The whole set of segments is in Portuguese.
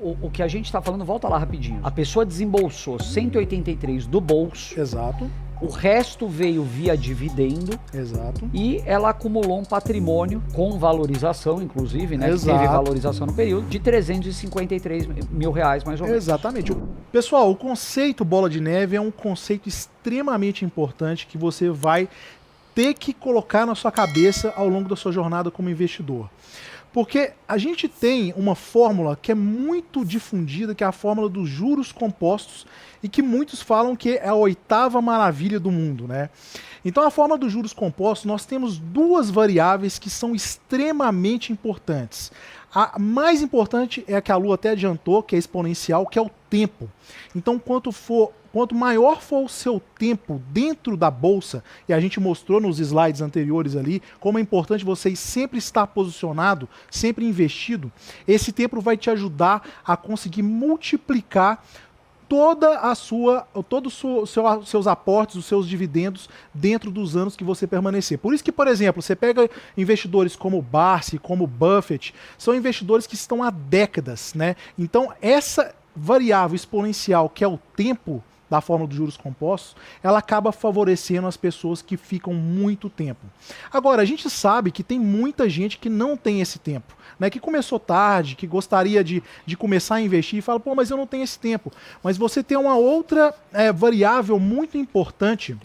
o que a gente tá falando, volta lá rapidinho. A pessoa desembolsou 183 do bolso. Exato. O resto veio via dividendo. Exato. E ela acumulou um patrimônio com valorização, inclusive, né? Exato. Que teve valorização no período, de 353 mil reais, mais ou menos. Exatamente. Pessoal, o conceito bola de neve é um conceito extremamente importante que você vai ter que colocar na sua cabeça ao longo da sua jornada como investidor. Porque a gente tem uma fórmula que é muito difundida, que é a fórmula dos juros compostos, e que muitos falam que é a 8ª maravilha do mundo, né? Então, a fórmula dos juros compostos, nós temos duas variáveis que são extremamente importantes. A mais importante é a que a Lu até adiantou, que é exponencial, que é o tempo. Então, quanto maior for o seu tempo dentro da bolsa, e a gente mostrou nos slides anteriores ali, como é importante você sempre estar posicionado, sempre investido, esse tempo vai te ajudar a conseguir multiplicar todos os seus aportes, os seus dividendos dentro dos anos que você permanecer. Por isso que, por exemplo, você pega investidores como Barsi, como Buffett, são investidores que estão há décadas, né? Então, essa variável exponencial, que é o tempo da fórmula dos juros compostos, ela acaba favorecendo as pessoas que ficam muito tempo. Agora, a gente sabe que tem muita gente que não tem esse tempo, né, que começou tarde, que gostaria de começar a investir e fala, pô, mas eu não tenho esse tempo. Mas você tem uma outra variável muito importante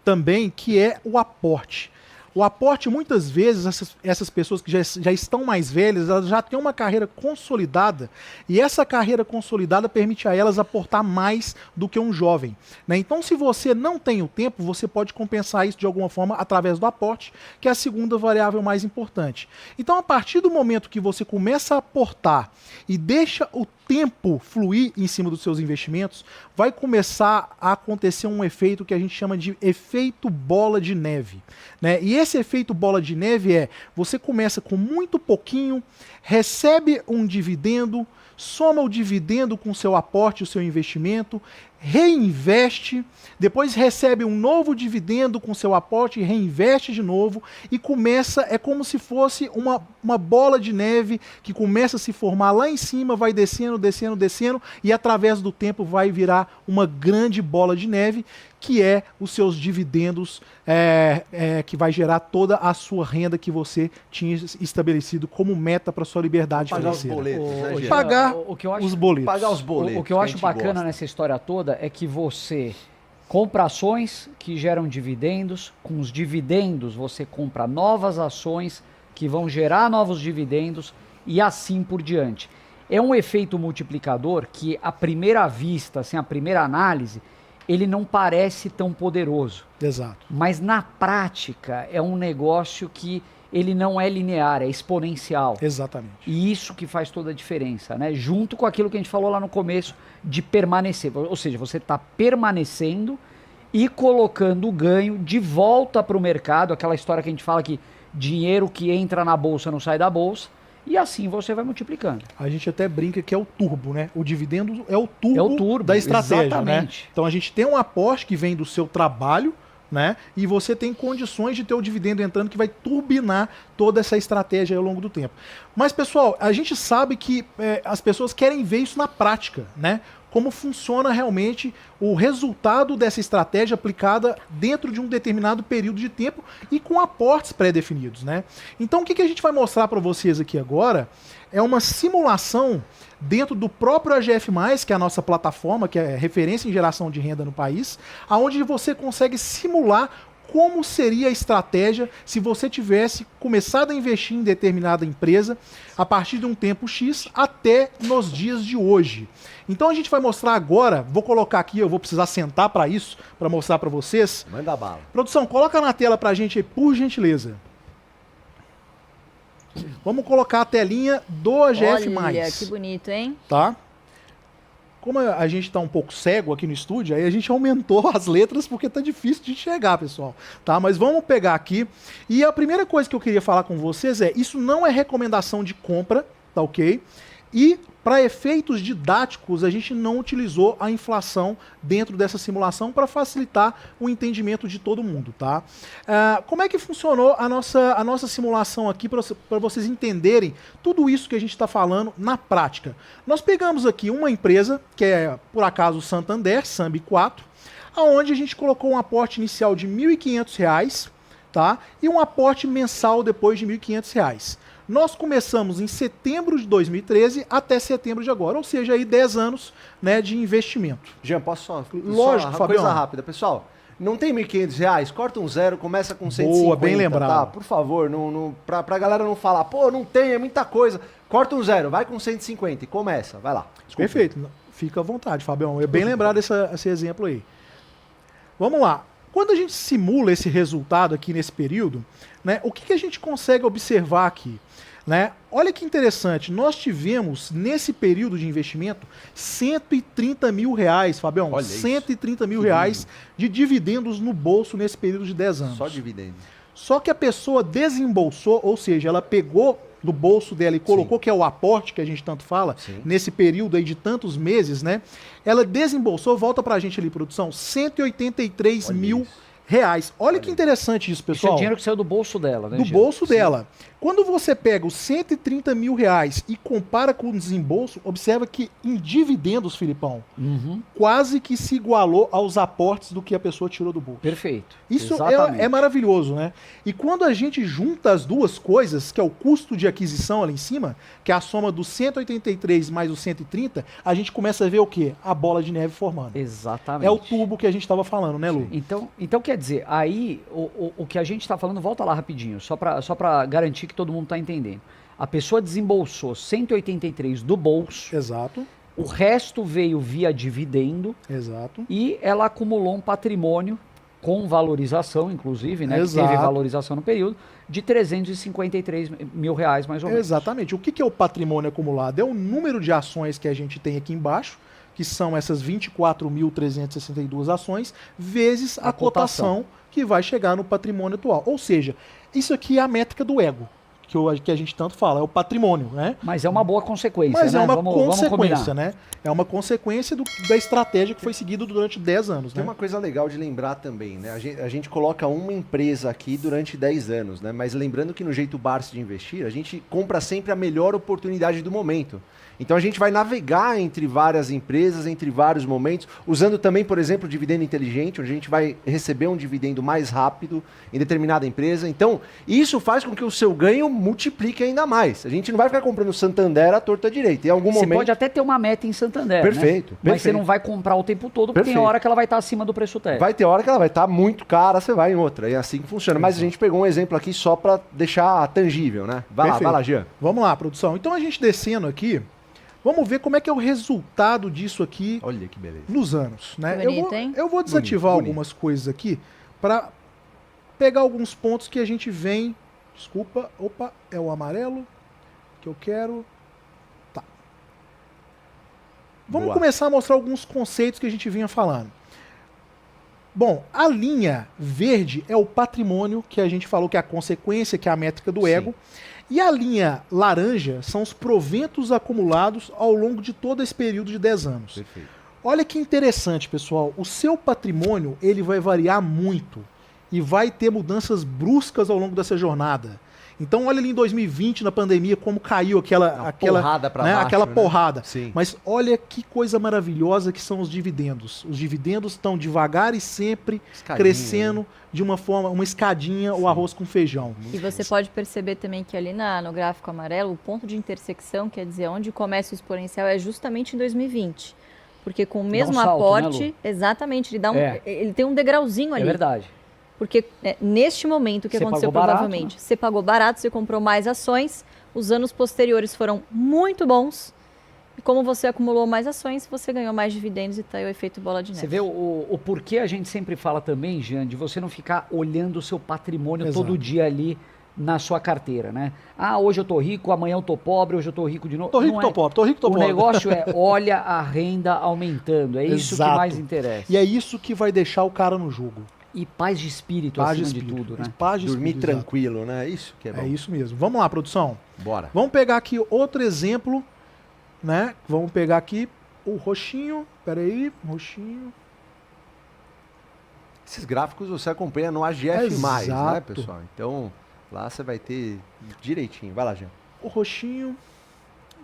também, que é o aporte. O aporte, muitas vezes, essas pessoas que já estão mais velhas, elas já têm uma carreira consolidada, e essa carreira consolidada permite a elas aportar mais do que um jovem, né? Então, se você não tem o tempo, você pode compensar isso de alguma forma através do aporte, que é a segunda variável mais importante. Então, a partir do momento que você começa a aportar e deixa o tempo fluir em cima dos seus investimentos, vai começar a acontecer um efeito que a gente chama de efeito bola de neve, né? E esse efeito bola de neve você começa com muito pouquinho, recebe um dividendo, soma o dividendo com o seu aporte, o seu investimento, reinveste, depois recebe um novo dividendo com seu aporte, reinveste de novo e começa, é como se fosse uma bola de neve que começa a se formar lá em cima, vai descendo, descendo, descendo e através do tempo vai virar uma grande bola de neve que é os seus dividendos, que vai gerar toda a sua renda que você tinha estabelecido como meta para sua liberdade financeira. Pagar os boletos, né, Pagar os boletos. Pagar os boletos. O que eu acho bacana gosta. nessa história toda é que você compra ações que geram dividendos, com os dividendos você compra novas ações que vão gerar novos dividendos e assim por diante. É um efeito multiplicador que, à primeira vista, assim, à primeira análise, ele não parece tão poderoso. Exato. Mas na prática é um negócio que ele não é linear, é exponencial. Exatamente. E isso que faz toda a diferença, né? Junto com aquilo que a gente falou lá no começo de permanecer. Ou seja, você está permanecendo e colocando o ganho de volta para o mercado, aquela história que a gente fala que dinheiro que entra na bolsa não sai da bolsa. E assim você vai multiplicando. A gente até brinca que é o turbo, né? O dividendo é o turbo da estratégia, exatamente, né? Então a gente tem um aporte que vem do seu trabalho, né? E você tem condições de ter o dividendo entrando que vai turbinar toda essa estratégia ao longo do tempo. Mas, pessoal, a gente sabe que as pessoas querem ver isso na prática, né? Como funciona realmente o resultado dessa estratégia aplicada dentro de um determinado período de tempo e com aportes pré-definidos, né? Então, o que a gente vai mostrar para vocês aqui agora é uma simulação dentro do próprio AGF+, que é a nossa plataforma, que é referência em geração de renda no país, onde você consegue simular como seria a estratégia se você tivesse começado a investir em determinada empresa a partir de um tempo X até nos dias de hoje. Então a gente vai mostrar agora, vou colocar aqui, eu vou precisar sentar para isso, para mostrar para vocês. Manda bala. Produção, coloca na tela para a gente aí, por gentileza. Vamos colocar a telinha do AGF+. Olha, que bonito, hein? Tá? Como a gente está um pouco cego aqui no estúdio, aí a gente aumentou as letras porque tá difícil de enxergar, pessoal. Tá? Mas vamos pegar aqui. E a primeira coisa que eu queria falar com vocês isso não é recomendação de compra, tá ok? E, para efeitos didáticos, a gente não utilizou a inflação dentro dessa simulação para facilitar o entendimento de todo mundo, tá? Como é que funcionou a nossa simulação aqui para vocês entenderem tudo isso que a gente está falando na prática? Nós pegamos aqui uma empresa, que é, por acaso, o Santander, Sambi 4, onde a gente colocou um aporte inicial de R$ 1.500, tá? E um aporte mensal depois de R$ 1.500. Nós começamos em setembro de 2013 até setembro de agora, ou seja, aí 10 anos, né, de investimento. Jean, posso só? Lógico, só Fabião. coisa rápida. Pessoal, não tem R$ 1.500, corta um zero, começa com 150. Boa, bem lembrado. Tá? Por favor, pra galera não falar, pô, não tem, é muita coisa. Corta um zero, vai com 150 e começa, vai lá. Desculpa. Perfeito, fica à vontade, Fabião. É bem lembrado esse exemplo aí. Vamos lá. Quando a gente simula esse resultado aqui nesse período, né, o que a gente consegue observar aqui? Né? Olha que interessante, nós tivemos nesse período de investimento R$130 mil, Fabião, Olha R$130 mil de dividendos no bolso nesse período de 10 anos. Só dividendo. Só que a pessoa desembolsou, ou seja, ela pegou do bolso dela e colocou, que é o aporte que a gente tanto fala, nesse período aí de tantos meses, né? Ela desembolsou, volta pra gente ali, produção, R$183 mil. Olha que interessante isso, pessoal. Isso é dinheiro que saiu do bolso dela, né? Do bolso dela. Quando você pega os R$130 mil e compara com o desembolso, observa que em dividendos, Filipão, quase que se igualou aos aportes do que a pessoa tirou do bolso. Perfeito. Isso é maravilhoso, né? E quando a gente junta as duas coisas, que é o custo de aquisição ali em cima, que é a soma dos 183 mais os 130, a gente começa a ver o quê? A bola de neve formando. Exatamente. É o tubo que a gente estava falando, né, Lu? Então quer dizer, aí o que a gente está falando, volta lá rapidinho, só para garantir que todo mundo está entendendo. A pessoa desembolsou 183 do bolso. Exato. O resto veio via dividendo. Exato. E ela acumulou um patrimônio com valorização, inclusive, né? Exato. Que teve valorização no período, de R$353 mil, mais ou menos. Exatamente. O que é o patrimônio acumulado? É o número de ações que a gente tem aqui embaixo, que são essas 24.362 ações, vezes a cotação que vai chegar no patrimônio atual. Ou seja, isso aqui é a métrica do ego, que a gente tanto fala, é o patrimônio, né? Mas é uma boa consequência, Mas né? é uma Vamos consequência, né? É uma consequência da estratégia que foi seguida durante 10 anos, Tem né? uma coisa legal de lembrar também, né? A gente coloca uma empresa aqui durante 10 anos, né? Mas lembrando que no jeito Barsi de investir, a gente compra sempre a melhor oportunidade do momento. Então a gente vai navegar entre várias empresas, entre vários momentos, usando também, por exemplo, o dividendo inteligente, onde a gente vai receber um dividendo mais rápido em determinada empresa. Então, isso faz com que o seu ganho multiplique ainda mais. A gente não vai ficar comprando Santander à torta direita. Em algum momento... Você pode até ter uma meta em Santander, Perfeito, né? Mas perfeito. você não vai comprar o tempo todo, porque tem hora que ela vai estar acima do preço técnico. Vai ter hora que ela vai estar muito cara, você vai em outra. É assim que funciona. Mas a gente pegou um exemplo aqui só para deixar tangível, né? Vai lá, Jean. Vamos lá, produção. Então a gente descendo aqui, vamos ver como é que é o resultado disso aqui. Olha que beleza. Nos anos, né? Bonito, hein? Eu vou desativar algumas coisas aqui para pegar alguns pontos que a gente vem. Desculpa, opa, é o amarelo que eu quero. Tá. Vamos começar a mostrar alguns conceitos que a gente vinha falando. Bom, a linha verde é o patrimônio que a gente falou que é a consequência, que é a métrica do ego. E a linha laranja são os proventos acumulados ao longo de todo esse período de 10 anos. Perfeito. Olha que interessante, pessoal. O seu patrimônio ele vai variar muito e vai ter mudanças bruscas ao longo dessa jornada. Então olha ali em 2020, na pandemia, como caiu aquela porrada pra baixo, aquela né? porrada. Sim. Mas olha que coisa maravilhosa que são os dividendos. Os dividendos estão devagar e sempre crescendo de uma forma, uma escadinha, o arroz com feijão. E você pode perceber também que ali no gráfico amarelo, o ponto de intersecção, quer dizer, onde começa o exponencial, é justamente em 2020. Porque com o mesmo salto, aporte, né, Lu? exatamente, ele tem um degrauzinho ali. É verdade. Porque neste momento, o que Você aconteceu pagou barato, provavelmente? né? Você pagou barato, você comprou mais ações, os anos posteriores foram muito bons, e como você acumulou mais ações, você ganhou mais dividendos e tá aí o efeito bola de neve. Você vê o porquê a gente sempre fala também, Jean, de você não ficar olhando o seu patrimônio Exato. todo dia ali na sua carteira, né? Ah, hoje eu tô rico, amanhã eu tô pobre, hoje eu tô rico de novo. Tô rico, Não tô é. pobre, tô rico, tô O pobre. negócio é, olha a renda aumentando, é isso que Exato. mais interessa. E é isso que vai deixar o cara no jogo. E paz de espírito Paz de acima espírito. de tudo, né? Paz de Dormir espírito, exato. tranquilo, né? Isso que é bom. É isso mesmo. Vamos lá, produção. Bora. Vamos pegar aqui outro exemplo né? Vamos pegar aqui o roxinho. Pera aí, roxinho. Esses gráficos você acompanha no AGF+, né, Exato. pessoal? Então, lá você vai ter direitinho. Vai lá, Jean. O roxinho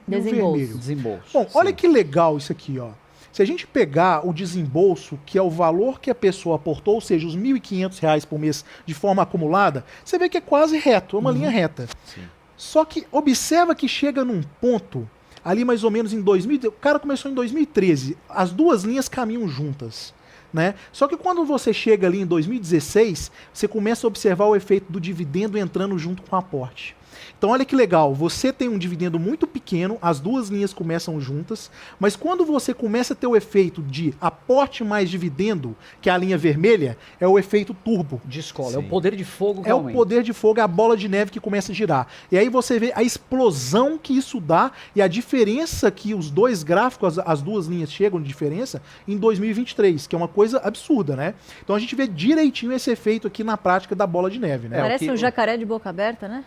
e o Desembolso. vermelho. Desembolso. Bom, olha Sim. que legal isso aqui, ó. Se a gente pegar o desembolso, que é o valor que a pessoa aportou, ou seja, os R$ 1.500 por mês de forma acumulada, você vê que é quase reto, é uma linha reta. Sim. Só que observa que chega num ponto, ali mais ou menos em 2000, o cara começou em 2013, as duas linhas caminham juntas. Né? Só que quando você chega ali em 2016, você começa a observar o efeito do dividendo entrando junto com o aporte. Então olha que legal, você tem um dividendo muito pequeno, as duas linhas começam juntas, mas quando você começa a ter o efeito de aporte mais dividendo, que é a linha vermelha, é o efeito turbo. De escola. É Sim. o poder de fogo que É o aumenta. poder de fogo, é a bola de neve que começa a girar. E aí você vê a explosão que isso dá e a diferença que os dois gráficos, as duas linhas chegam de diferença em 2023, que é uma coisa absurda, né? Então a gente vê direitinho esse efeito aqui na prática da bola de neve, né? Parece o que- um jacaré de boca aberta, né?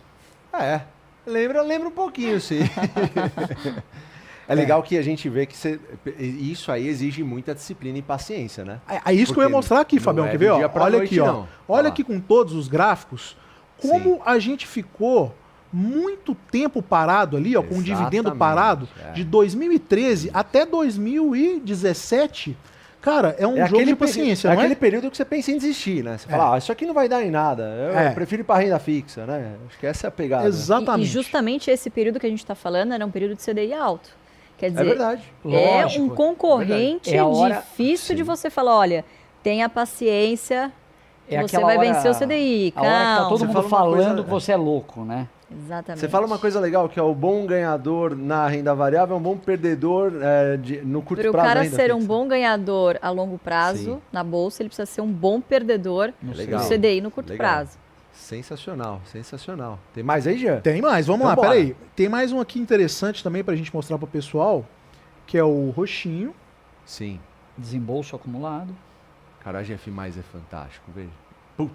Lembra um pouquinho, sim. É legal que a gente vê que isso aí exige muita disciplina e paciência, né? É isso que eu ia Porque mostrar aqui, não Fabião, é quer do ver? Ó? dia pra Olha noite, aqui, ó. não. Olha Olha lá. aqui com todos os gráficos, como a gente ficou muito tempo parado ali, ó, com o dividendo Exatamente, parado, é. de 2013 até 2017. Cara, é um jogo de paciência, é não aquele é? período que você pensa em desistir, né? Você fala, isso aqui não vai dar em nada, eu prefiro ir pra renda fixa, né? Acho que essa é a pegada. Exatamente. E justamente esse período que a gente está falando era um período de CDI alto. Quer É dizer, verdade. é Lógico, um concorrente é a hora- difícil de Sim. você falar, olha, tenha paciência, que É você aquela vai hora- vencer o CDI. A hora que tá calma. todo Você mundo fala uma falando coisa- que você é louco, né? Exatamente. Você fala uma coisa legal, que é o bom ganhador na renda variável é um bom perdedor no curto Para o prazo da cara renda ser um fixa. bom ganhador a longo prazo Sim. na bolsa, ele precisa ser um bom perdedor No Legal. no CDI no curto Legal. prazo. Sensacional, sensacional. Tem mais aí, Jean? Tem mais, vamos Então lá, bora. peraí. Tem mais um aqui interessante também pra gente mostrar pro pessoal, que é o roxinho. Sim. Desembolso acumulado. Cara, a GF mais é fantástico, veja. Putz,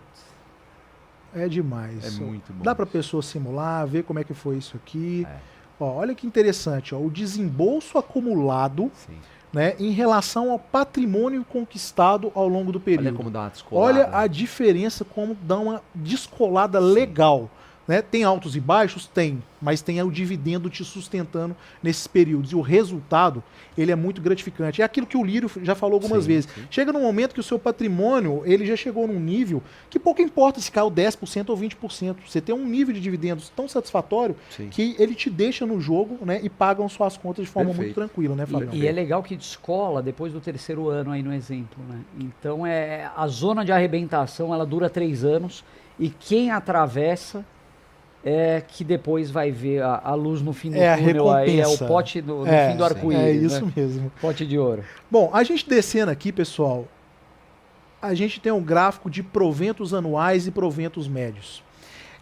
É demais. é muito bom. Dá pra pessoa simular, ver como é que foi isso aqui. É. Ó, olha que interessante, ó, o desembolso acumulado, Sim. né, em relação ao patrimônio conquistado ao longo do período. Olha como dá uma descolada. Olha a diferença, como dá uma descolada legal. Né? Tem altos e baixos? Tem, mas tem o dividendo te sustentando nesses períodos. E o resultado, ele é muito gratificante. É aquilo que o Lírio já falou algumas Sim, vezes. sim. Chega num momento que o seu patrimônio, ele já chegou num nível que pouco importa se caiu 10% ou 20%. Você tem um nível de dividendos tão satisfatório Sim. que ele te deixa no jogo, né, e pagam suas contas de forma muito Perfeito. tranquila, né, Fabião? E é legal que descola depois do terceiro ano aí no exemplo, né? Então a zona de arrebentação ela dura 3 anos e quem atravessa é que depois vai ver a luz no fim do É a túnel aí, é o recompensa. pote no É, fim do arco-íris. É isso né? mesmo. Pote de ouro. Bom, a gente descendo aqui, pessoal, a gente tem um gráfico de proventos anuais e proventos médios.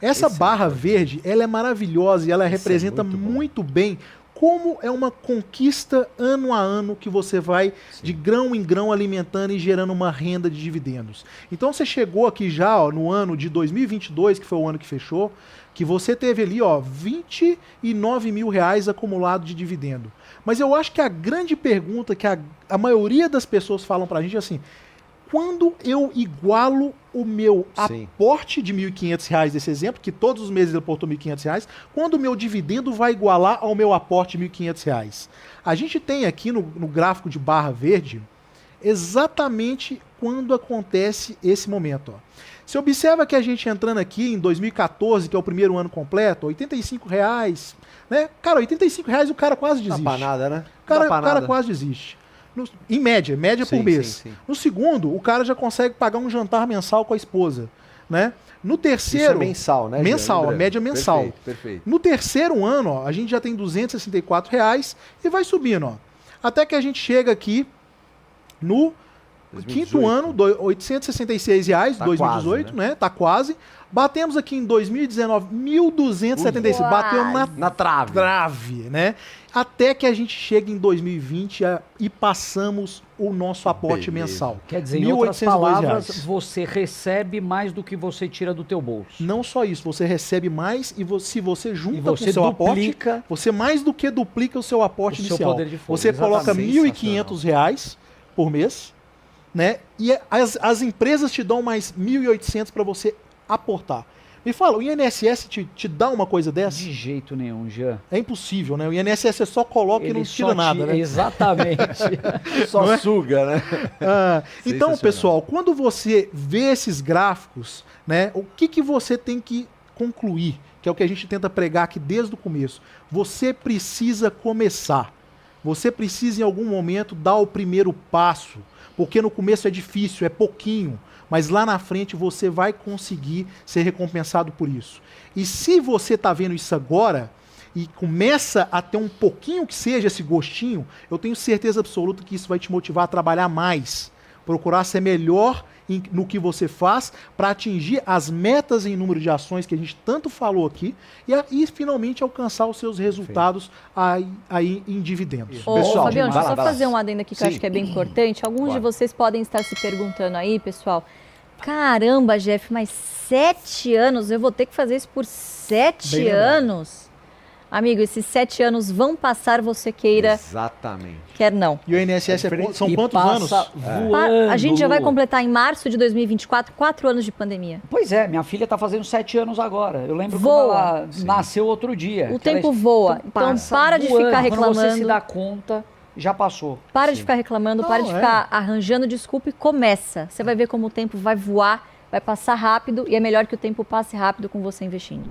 Essa Esse é barra muito verde, ela é maravilhosa e ela Esse é representa muito bom. muito bem como é uma conquista ano a ano que você vai de grão em grão alimentando e gerando uma renda de dividendos. Então você chegou aqui já, ó, no ano de 2022, que foi o ano que fechou, que você teve ali, ó, R$29 mil acumulado de dividendo. Mas eu acho que a grande pergunta que a maioria das pessoas falam pra gente é assim: quando eu igualo o meu Sim. aporte de R$1.500 desse exemplo, que todos os meses ele aportou R$1.500, quando o meu dividendo vai igualar ao meu aporte de R$1.500? A gente tem aqui no gráfico de barra verde exatamente quando acontece esse momento, ó. Você observa que a gente entrando aqui em 2014, que é o primeiro ano completo, R$85, né? Cara, R$85 o cara quase Não desiste. dá pra nada, né? O cara, Não dá pra o cara nada. quase desiste. Em média Sim, por mês. sim, sim. No segundo, o cara já consegue pagar um jantar mensal com a esposa, né? No Isso terceiro, é mensal, né? Mensal, Jean? a média mensal. Perfeito, perfeito. no terceiro ano, ó, a gente já tem R$264 e vai subindo, ó. Até que a gente chega aqui no quinto ano, R$ 866, Tá 2018, quase, né? Tá quase. Batemos aqui em 2019, 1.275. Bateu Na trave. trave, né? Até que a gente chega em 2020 e passamos o nosso aporte Beleza. mensal. Quer dizer, em outras R$ 1.802. palavras, você recebe mais do que você tira do teu bolso. Não só isso, você recebe mais e se você junta E com você o seu duplica aporte, você mais do que duplica o seu aporte o seu inicial. poder de fogo, Você coloca R$ exatamente. 1.500 por mês, né? E as empresas te dão mais 1.800 para você aportar. Me fala, o INSS te dá uma coisa dessa? De jeito nenhum, Jean. É impossível, né? O INSS você só coloca e não só tira nada, né? Exatamente. Só Não é? suga, né? Então, Sensacional. pessoal, quando você vê esses gráficos, né, o que você tem que concluir? Que é o que a gente tenta pregar aqui desde o começo. Você precisa começar. Você precisa, em algum momento, dar o primeiro passo. Porque no começo é difícil, é pouquinho. Mas lá na frente você vai conseguir ser recompensado por isso. E se você está vendo isso agora e começa a ter um pouquinho que seja esse gostinho, eu tenho certeza absoluta que isso vai te motivar a trabalhar mais, procurar ser melhor no que você faz para atingir as metas em número de ações que a gente tanto falou aqui e finalmente alcançar os seus resultados aí em dividendos. Ô, Pessoal, Fabiano, vai deixa eu lá, só vai lá. fazer um adendo aqui que eu Sim. acho que é bem importante. Alguns de Bora. vocês podem estar se perguntando aí, pessoal. Caramba, Jeff, mas 7 anos? Eu vou ter que fazer isso por 7 Bem lembrado. anos? Amigo, esses 7 anos vão passar, você queira, Exatamente. quer não. E o INSS são E quantos anos? passa voando, A gente já vai Lu. completar em março de 2024 4 anos de pandemia. Pois é, minha filha tá fazendo 7 anos agora. Eu lembro Voa. como ela nasceu outro dia. O Que ela tempo voa. Então passa para de voando. ficar Quando você se reclamando. dá conta, já passou. Para de ficar reclamando, para Não, de é. ficar arranjando desculpa e começa. Você vai ver como o tempo vai voar, vai passar rápido e é melhor que o tempo passe rápido com você investindo.